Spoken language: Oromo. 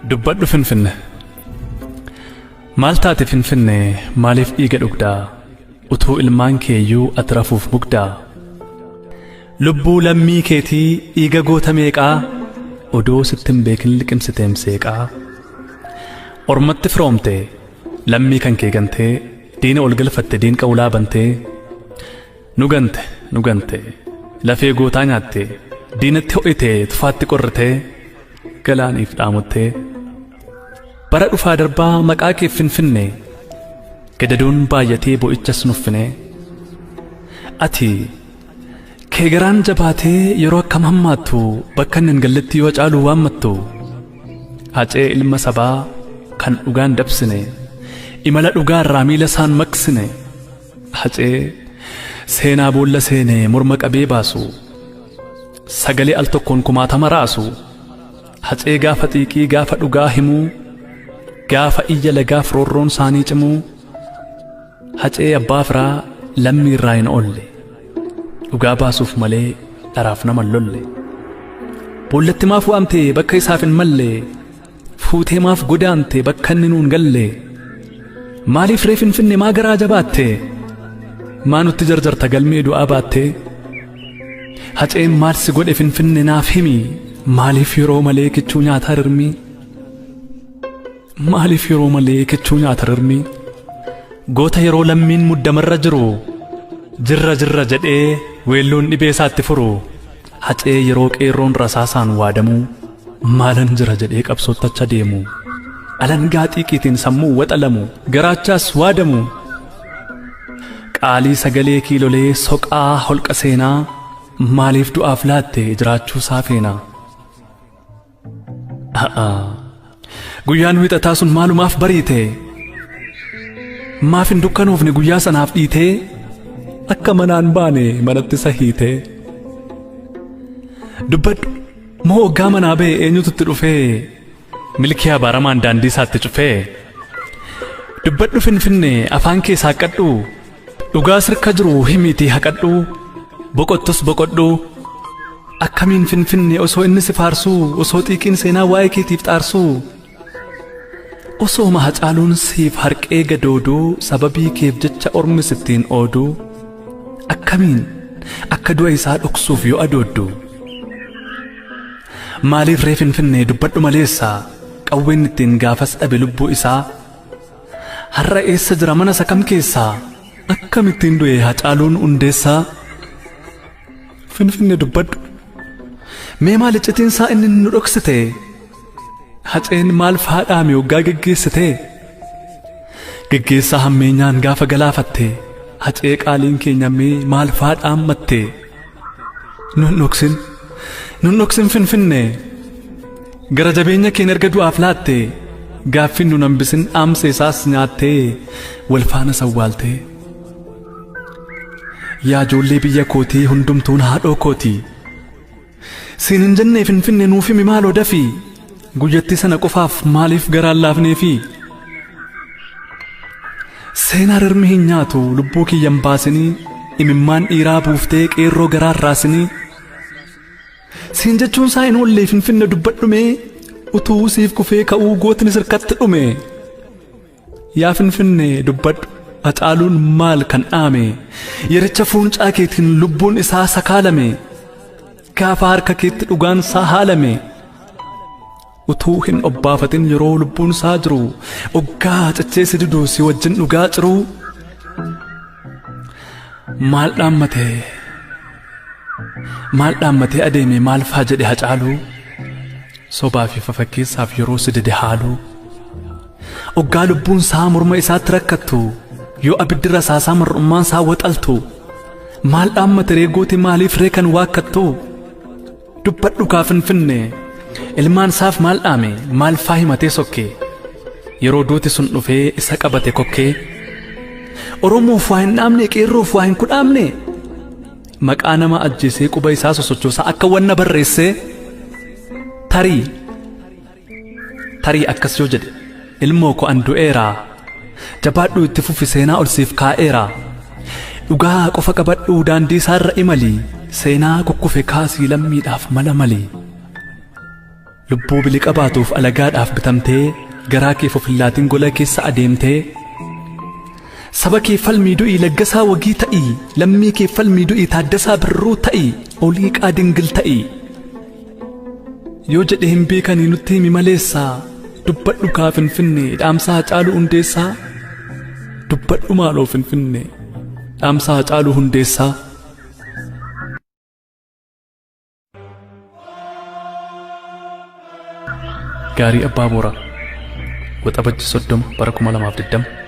Dubbadhu Finfinne. Maal taate Finfinne maaliif dhiiga dhugdaa utuu ilmaan keeyyuu ati rafuuf mugdaa. Lubbuu lammii keetii dhiiga goota meeqaa odoo sittin beekin liqimsiteem seeqaa. Ormatti firoomte lammii kan kee gantee diina ol galfatte diin qawlaa bantee. Nu gante lafee gootaa nyaatte diinatti ho'ite tufaatti qorritee galaaniif dhaamottee. Bara dhufaa darbaa maqaa kee Finfinne gadadoon baay'atee bo'ichas nuffine. Ati kee garaan jabaatee yeroo akkam hammaattu bakka hin galletti yoo caalu waammattu. Hacee ilma sabaa kan dhugaan dabsine imala dhugaa irraa miila isaan maqsine. Hacee seenaa boolla seenee morma qabee baasu sagalee al tokkoon kumaatama raasu. Hacee gaafa xiiqii gaafa dhugaa himuu gaafa iyya lagaaf roorroon isaanii cimuu. Hacee abbaa firaa lammii irraa hin oolle dhugaa baasuuf malee dharaaf nama lolle. Boollatti maaf waamte bakka isaaf hin malle fuutee maaf godaante bakka inni nuun galle. Maaliif ree Finfinne maa garaa jabaatte maa nutti jarjarta galmee du'aa baatte. Haceen maal si godhe Finfinne naaf himi maaliif yeroo malee kichuu nyaata rirmi. Maaliif yeroo malee kichuu nyaata rirmi. Goota yeroo lammiin muddamarra jiru jirra jedhee weelluun dhibee isaatti furu. Hacee yeroo qeerroon rasaasaan waadamu maalan jira jedhee qabsoottacha deemu. Alangaa xiiqiitiin sammuu waxalamu garaachaas waadamu. Qaalii sagalee kiilolee soqaa holqa seenaa maaliif du'aaf laatte jiraachuu saafeenaa. Guyyaan wixataa sun maalumaaf bariite maaf hin dukkanoofne guyyaa sanaaf dhiitee akka manaan baane manatti sahiite. Dubbadhu moo hoggaa manaa ba'e eenyututti dhufee milkii abaaramaan daandii isaatti cufee. Dubbadhu Finfinne afaan kee saaqadhu dhugaa sirka jiru himiitii haqadhu. Boqottus boqodhu akkamiin Finfinne osoo inni si faarsuu osoo xiiqiin seenaa waa'ee keetiif xaarsuu. Osoo Hacaaluun siif harqee gadooduu sababii keef jecha ormi sittiin ooduu. Akkamiin akka du'a isaa dhoksuuf yoo adooddu. Maaliif ree Finfinne dubbadhu maleessaa qawween ittiin gaafas dhabe lubbuu isaa. Har'a eessa jira mana isa kam keessaa akkamittiin du'e Hacaaluun hundeessaa. Finfinne dubbadhu mee maal iccitiin isaa inni nu dhoksite. Haceen maal faadhaame waggaa geggeessite. Geggeessaa hammeenyaan gaafa galaafatte hacee qaaliin keenya mee maal faadhaammatte. Nun dhoksin Finfinne gara jabeenya keen erga du'aaf laatte gaaffin nun hambisin dhaamsa isaas nyaattee wal faana sawwaalte. Yaa ijoollee biyya kootii hundumtuun haadhoo kootii siin hin jennee Finfinne nuuf himi maaloo dafii. Guyyatti sana qofaaf maaliif garaan laafneefi. Seenaa rirmi hin nyaatu lubbuu kiyyan baasinii imimmaan dhiiraa buuftee qeerroo garaan raasinii. Siin jechuun isaa hin oolle Finfinne dubbadhume utuu siif kufee ka'uu gootni sirkatti dhume. Yaa Finfinne dubbadhu Hacaaluun maal kan dhaame yericha fuuncaa keetiin lubbuun isaa sakaalame. Gaafa harka keetti dhugaan isaa haalame. Utuu hin obbaafatin yeroo lubbuun isaa jiru oggaa cachee si diduu si wajjin dhugaa jiru. Maal dhaammatee adeeme maal faa jedhe Hacaaluu. Sobaa fi fafakkeessaaf yeroo si dide haaluu. Oggaa lubbuun isaa morma isaatti rakkattu yoo abiddi rasaasaa mar'ummaan isaa waxaltu. Maal dhaammate reegooti maaliif ree kan waakkattu. Dubbadhu kaa Finfinne ilmaan isaaf maal dhaame maal faa himatee sokkee. Yeroo duuti sun dhufee isa qabate kokkee. Oromoof waa hin dhaamne qeerroof waa hin kudhaamne. Maqaa nama ajjeesee quba isaa sosochoosaa akka wanna barreessee. Tarii akkas yoo jedhe ilmoo ko an du'eeraa jabaadhu itti fufi seenaa ol siif kaa'eeraa. Dhugaa qofa qabadhu daandii isaarra imali seenaa kukkufe kaasii lammiidhaaf mala mali. lubbuu biliqa baatuuf alagaadhaaf bitamtee garaa kee fofillaatiin gola keessa adeemtee saba kee falmii du'ii laggasaa wagii ta'ii lammii kee falmii du'ii taaddasaa birruu ta'ii oliiqaa dingil ta'ii yoo jedhe hin beekanii nutti himi maleessaa dubbadhu kaa Finfinnee dhaamsaa Haacaaluu Hundeessaa dubbadhu maaloo Finfinnee dhaamsaa Haacaaluu Hundeessaa. Gaarii Abbaa Booraa Waxabajji 30 bara 2020